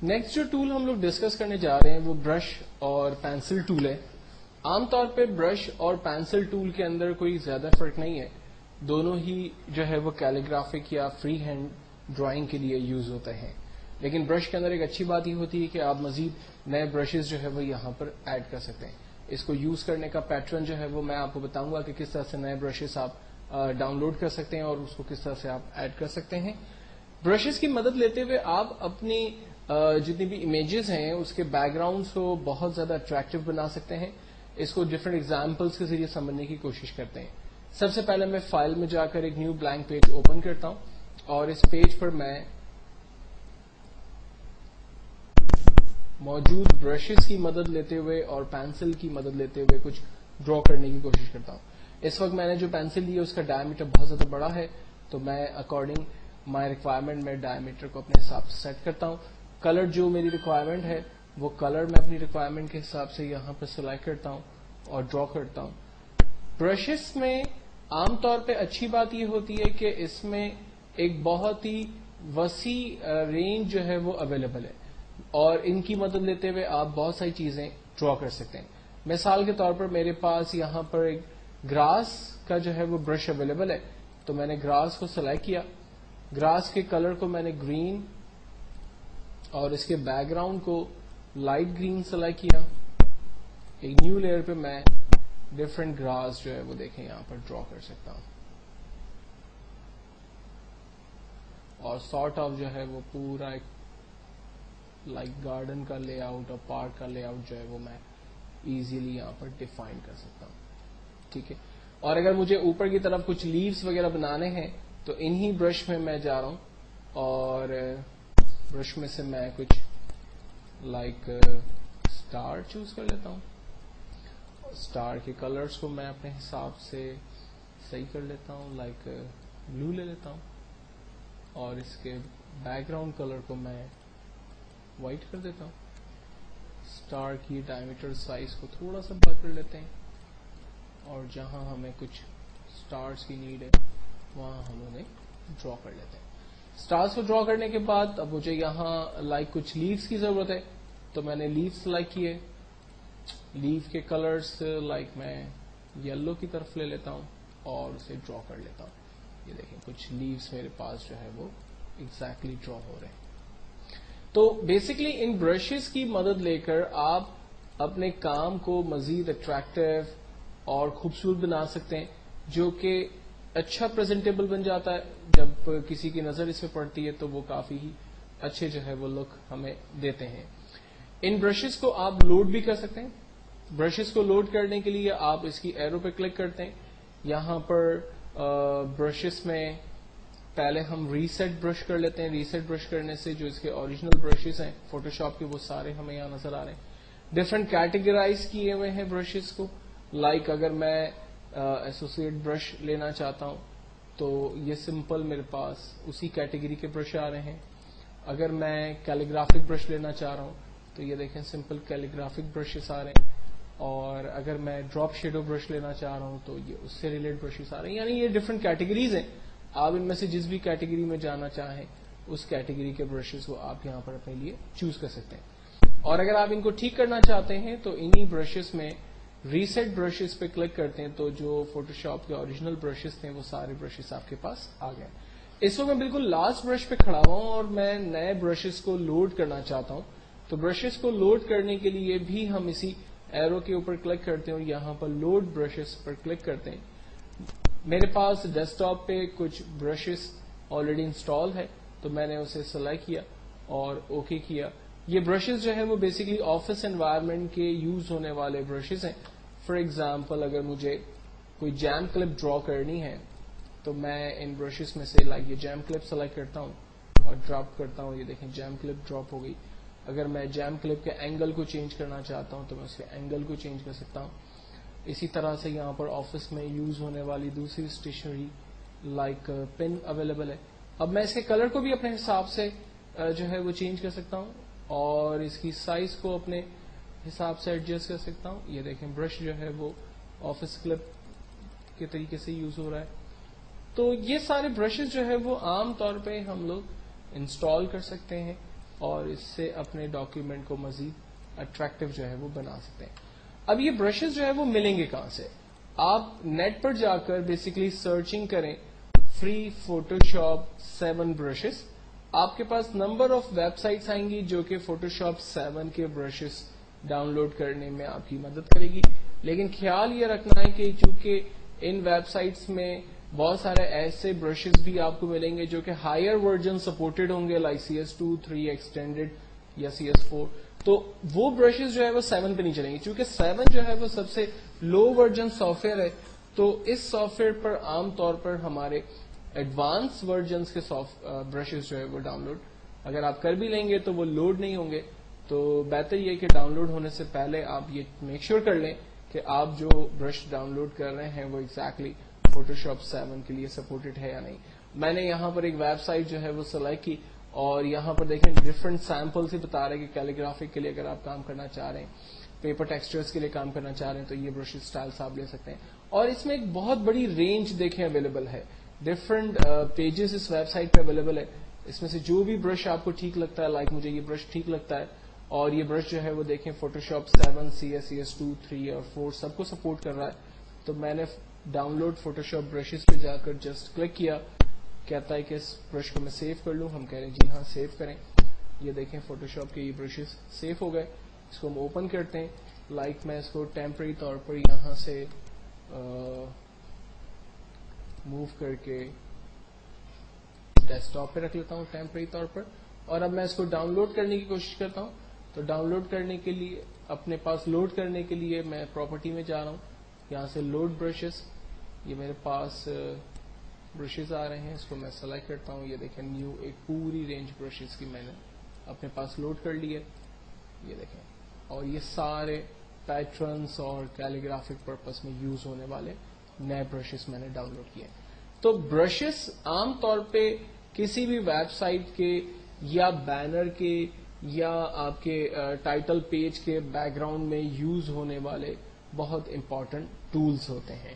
Next جو tool ہم لوگ ڈسکس کرنے جا رہے ہیں وہ برش اور پینسل ٹول ہے. عام طور پہ برش اور پینسل ٹول کے اندر کوئی زیادہ فرق نہیں ہے, دونوں ہی جو ہے وہ کیلیگرافک یا فری ہینڈ ڈرائنگ کے لیے یوز ہوتے ہیں. لیکن برش کے اندر ایک اچھی بات یہ ہوتی ہے کہ آپ مزید نئے برشز جو ہے وہ یہاں پر ایڈ کر سکتے ہیں. اس کو یوز کرنے کا پیٹرن جو ہے وہ میں آپ کو بتاؤں گا کہ کس طرح سے نئے برشز آپ ڈاؤن لوڈ کر سکتے ہیں اور اس کو کس طرح سے آپ ایڈ کر سکتے ہیں. برشز کی مدد لیتے ہوئے آپ اپنی جتنی بھی امیجز ہیں اس کے بیک گراؤنڈس کو بہت زیادہ اٹریکٹیو بنا سکتے ہیں. اس کو ڈفرینٹ ایگزامپلس کے ذریعے سمجھنے کی کوشش کرتے ہیں. سب سے پہلے میں فائل میں جا کر ایک نیو بلینک پیج اوپن کرتا ہوں اور اس پیج پر میں موجود برشز کی مدد لیتے ہوئے اور پینسل کی مدد لیتے ہوئے کچھ ڈرا کرنے کی کوشش کرتا ہوں. اس وقت میں نے جو پینسل لی ہے اس کا ڈائمیٹر بہت زیادہ بڑا ہے, تو میں اکارڈنگ مائی ریکوائرمنٹ میں ڈائمیٹر کو اپنے حساب سے سیٹ کرتا ہوں. کلر جو میری ریکوائرمنٹ ہے وہ کلر میں اپنی ریکوائرمنٹ کے حساب سے یہاں پہ سلیکٹ کرتا ہوں اور ڈرا کرتا ہوں. برشز میں عام طور پہ اچھی بات یہ ہوتی ہے کہ اس میں ایک بہت ہی وسیع رینج جو ہے وہ اویلیبل ہے اور ان کی مدد لیتے ہوئے آپ بہت ساری چیزیں ڈرا کر سکتے ہیں. مثال کے طور پر میرے پاس یہاں پر ایک گراس کا جو ہے وہ برش اویلیبل ہے, تو میں نے گراس کو سلیکٹ کیا. گراس کے کلر کو میں نے گرین اور اس کے بیک گراؤنڈ کو لائٹ گرین سلیکٹ کیا. ایک نیو لیئر پہ میں ڈفرنٹ گراس جو ہے وہ دیکھیں یہاں پر ڈرا کر سکتا ہوں اور سارٹ آف جو ہے وہ پورا ایک لائک گارڈن کا لے آؤٹ اور پارک کا لے آؤٹ جو ہے وہ میں ایزیلی یہاں پر ڈیفائن کر سکتا ہوں. ٹھیک ہے, اور اگر مجھے اوپر کی طرف کچھ لیوز وغیرہ بنانے ہیں تو انہی برش میں جا رہا ہوں اور برش میں سے میں کچھ لائک اسٹار چوز کر لیتا ہوں. اسٹار کے کلرز کو میں اپنے حساب سے صحیح کر لیتا ہوں, لائک بلو لے لیتا ہوں اور اس کے بیک گراؤنڈ کلر کو میں وائٹ کر دیتا ہوں. اسٹار کی ڈائمیٹر سائز کو تھوڑا سا بڑا کر لیتے ہیں اور جہاں ہمیں کچھ اسٹارز کی نیڈ ہے وہاں ہم انہیں ڈرا کر لیتے ہیں. اسٹارز کو ڈرا کرنے کے بعد اب مجھے یہاں لائک کچھ لیوز کی ضرورت ہے, تو میں نے لیوز سلیکٹ کیے. لیو کے کلرز لائک میں یلو کی طرف لے لیتا ہوں اور اسے ڈرا کر لیتا ہوں. یہ دیکھیں کچھ لیوز میرے پاس جو ہے وہ ایگزیکٹلی ڈرا ہو رہے ہیں. تو بیسکلی ان برشز کی مدد لے کر آپ اپنے کام کو مزید اٹریکٹیو اور خوبصورت بنا سکتے ہیں, جو کہ اچھا پریزنٹیبل بن جاتا ہے. جب کسی کی نظر اس پہ پڑتی ہے تو وہ کافی ہی اچھے جو ہے وہ لک ہمیں دیتے ہیں. ان برشز کو آپ لوڈ بھی کر سکتے ہیں. برشز کو لوڈ کرنے کے لیے آپ اس کی ایرو پہ کلک کرتے ہیں. یہاں پر برشز میں پہلے ہم ریسیٹ برش کر لیتے ہیں. ریسیٹ برش کرنے سے جو اس کے اوریجنل برشز ہیں فوٹوشاپ کے وہ سارے ہمیں یہاں نظر آ رہے ہیں. ڈفرنٹ کیٹیگرائز کیے ہوئے ہیں برشز کو, لائک اگر میں ایسوسیٹ برش لینا چاہتا ہوں تو یہ سمپل میرے پاس اسی کیٹیگری کے برش آ رہے ہیں. اگر میں کیلیگرافک برش لینا چاہ رہا ہوں تو یہ دیکھیں سمپل کیلیگرافک برشز آ رہے ہیں. اور اگر میں ڈراپ شیڈو برش لینا چاہ رہا ہوں تو یہ اس سے ریلیٹ برشز آ رہے ہیں. یعنی یہ ڈفرنٹ کیٹیگریز ہیں. آپ ان میں سے جس بھی کیٹیگری میں جانا چاہیں اس کیٹیگری کے برشز کو آپ یہاں پر اپنے لیے چوز کر سکتے ہیں. اور اگر آپ ان کو ٹھیک کرنا چاہتے ہیں تو انہی برشز میں ریسیٹ برشز پہ کلک کرتے ہیں تو جو فوٹوشاپ کے اوریجنل برشز تھے وہ سارے برشز آپ کے پاس آ گئے. اس وقت میں بالکل لاسٹ برش پہ کھڑا ہوا ہوں اور میں نئے برشز کو لوڈ کرنا چاہتا ہوں. تو برشز کو لوڈ کرنے کے لیے بھی ہم اسی ایرو کے اوپر کلک کرتے ہیں اور یہاں پر لوڈ برشز پر کلک کرتے ہیں. میرے پاس ڈیسک ٹاپ پہ کچھ برشز آلریڈی انسٹال ہے تو میں نے اسے سلیکٹ کیا اور اوکے کیا. یہ برشز جو ہے وہ بیسکلی آفس انوائرمنٹ کے یوز ہونے والے برشز ہیں. فار ایگزامپل اگر مجھے کوئی جیم کلپ ڈرا کرنی ہے تو میں ان برشز میں سے لائک یہ جیم کلپ سلیکٹ کرتا ہوں اور ڈراپ کرتا ہوں. یہ دیکھیں جیم کلپ ڈراپ ہو گئی. اگر میں جیم کلپ کے اینگل کو چینج کرنا چاہتا ہوں تو میں اس کے اینگل کو چینج کر سکتا ہوں. اسی طرح سے یہاں پر آفس میں یوز ہونے والی دوسری اسٹیشنری لائک پن اویلیبل ہے. اب میں اس کے کلر کو بھی اپنے حساب سے جو ہے وہ چینج کر سکتا ہوں اور اس کی سائز کو اپنے حساب سے ایڈجسٹ کر سکتا ہوں. یہ دیکھیں برش جو ہے وہ آفس کلپ کے طریقے سے یوز ہو رہا ہے. تو یہ سارے برشز جو ہے وہ عام طور پہ ہم لوگ انسٹال کر سکتے ہیں اور اس سے اپنے ڈاکیومنٹ کو مزید اٹریکٹیو جو ہے وہ بنا سکتے ہیں. اب یہ برشز جو ہے وہ ملیں گے کہاں سے؟ آپ نیٹ پر جا کر بیسکلی سرچنگ کریں فری فوٹوشاپ 7 برشز. آپ کے پاس نمبر آف ویب سائٹس آئیں گی جو کہ فوٹوشاپ 7 کے برشز ڈاؤن لوڈ کرنے میں آپ کی مدد کرے گی. لیکن خیال یہ رکھنا ہے کہ چونکہ ان ویب سائٹس میں بہت سارے ایسے برشز بھی آپ کو ملیں گے جو کہ ہائر ورژن سپورٹڈ ہوں گے، لائک CS2 3 ایکسٹینڈیڈ یا CS4. تو وہ برشز جو ہے وہ 7 پہ نہیں چلیں گے. چونکہ 7 جو ہے وہ سب سے لو ورژن سافٹ ویئر ہے، تو اس سافٹ ویئر پر عام طور پر ہمارے ایڈوانس ورژنس کے برشز جو ہے وہ ڈاؤن لوڈ اگر آپ کر بھی لیں گے تو وہ لوڈ نہیں ہوں گے. تو بہتر یہ کہ ڈاؤن لوڈ ہونے سے پہلے آپ یہ میک شیور کر لیں کہ آپ جو برش ڈاؤن لوڈ کر رہے ہیں وہ ایگزیکٹلی فوٹوشاپ 7 کے لیے سپورٹڈ ہے یا نہیں. میں نے یہاں پر ایک ویب سائٹ جو ہے وہ سلیکٹ کی اور یہاں پر دیکھیں ڈفرنٹ سیمپلس ہی بتا رہے ہیں کہ کیلیگرافک کے لیے اگر آپ کام کرنا چاہ رہے ہیں، پیپر ٹیکسچرز کے لیے کام کرنا چاہ رہے ہیں تو یہ برش اسٹائلس آپ لے سکتے ہیں. اور اس میں ایک بہت بڑی رینج دیکھیں اویلیبل ہے، ڈفرنٹ پیجز اس ویب سائٹ پہ اویلیبل ہے. اس میں سے جو بھی برش آپ کو ٹھیک لگتا ہے، لائک مجھے یہ برش ٹھیک لگتا ہے، اور یہ برش جو ہے وہ دیکھیں فوٹوشاپ 7 CS CS2 3 اور 4 سب کو سپورٹ کر رہا ہے. تو میں نے ڈاؤن لوڈ فوٹوشاپ برشز پہ جا کر جسٹ کلک کیا، کہتا ہے کہ اس برش کو میں سیو کر لوں. ہم کہہ رہے ہیں جی ہاں سیو کریں. یہ دیکھیں فوٹوشاپ کے یہ برشز سیو ہو گئے. اس کو ہم اوپن کرتے ہیں. لائک میں اس کو ٹیمپرری طور پر یہاں سے موو کر کے ڈیسک ٹاپ پہ رکھ لیتا ہوں ٹیمپرری طور پر. اور اب میں اس کو ڈاؤن لوڈ کرنے کی کوشش کرتا ہوں. تو ڈاؤن لوڈ کرنے کے لیے اپنے پاس لوڈ کرنے کے لیے میں پراپرٹی میں جا رہا ہوں. یہاں سے لوڈ برشز، یہ میرے پاس برشز آ رہے ہیں، اس کو میں سلیکٹ کرتا ہوں. یہ دیکھیں نیو ایک پوری رینج برشز کی میں نے اپنے پاس لوڈ کر لی ہے. یہ دیکھیں، اور یہ سارے پیٹرنس اور کیلیگرافک پرپس میں یوز ہونے والے نئے برشز میں نے ڈاؤن لوڈ کیے. تو برشز عام طور پہ کسی بھی ویب سائٹ کے یا بینر کے یا آپ کے ٹائٹل پیج کے بیک گراؤنڈ میں یوز ہونے والے بہت امپورٹنٹ ٹولز ہوتے ہیں.